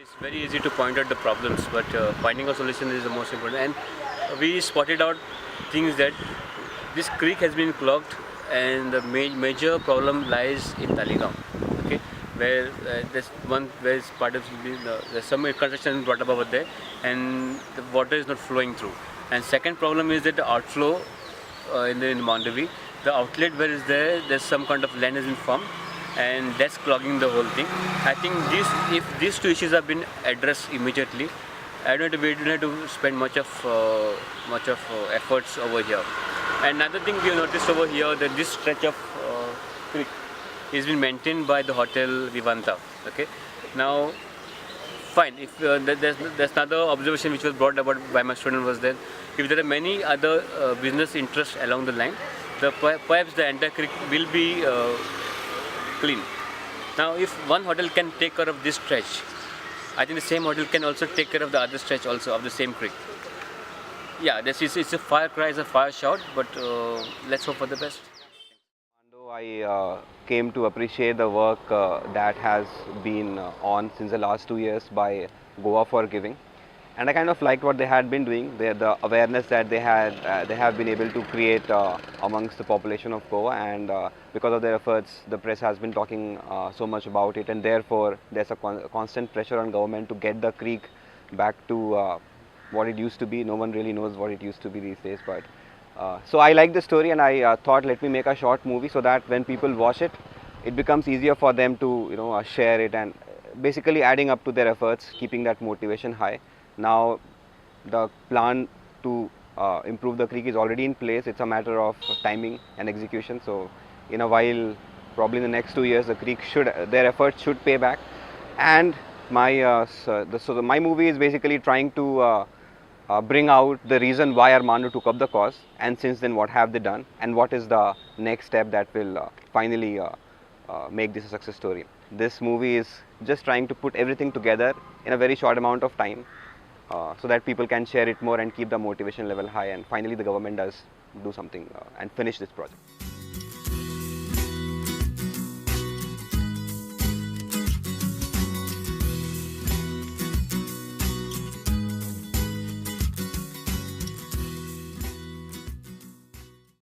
It's very easy to point out the problems, but finding a solution is the most important. And we spotted out things that this creek has been clogged, and the major problem lies in Taligaon. Okay, where there's one where it's part of there's some construction brought up over there, and the water is not flowing through. And second problem is that the outflow in Mondevi, the outlet where is there, there's some kind of land has been formed, and that's clogging the whole thing. I think if these two issues have been addressed immediately, I don't have to spend much of efforts over here. And another thing we have noticed over here that this stretch of creek is been maintained by the hotel Vivanta. Okay, now fine. If there's another observation which was brought about by my student was that if there are many other business interests along the line, perhaps the entire creek will be clean. Now, if one hotel can take care of this stretch, I think the same hotel can also take care of the other stretch also of the same creek. Yeah, it's a fire cry, it's a fire shout, but let's hope for the best. I came to appreciate the work that has been on since the last 2 years by Goa for Giving, and I kind of liked what they had been doing. The awareness that they have been able to create amongst the population of Goa, and because of their efforts, the press has been talking so much about it, and therefore there's a constant pressure on government to get the creek back to what it used to be. No one really knows what it used to be these days, but so I like the story, and I thought, let me make a short movie so that when people watch it, it becomes easier for them to share it, and basically adding up to their efforts, keeping that motivation high. Now the plan to improve the creek is already in place. It's a matter of timing and execution. So in a while, probably in the next 2 years, the creek their efforts should pay back. And my my movie is basically trying to bring out the reason why Armando took up the cause, and since then what have they done, and what is the next step that will finally make this a success story. This movie is just trying to put everything together in a very short amount of time, so that people can share it more and keep the motivation level high, and finally the government does do something and finish this project.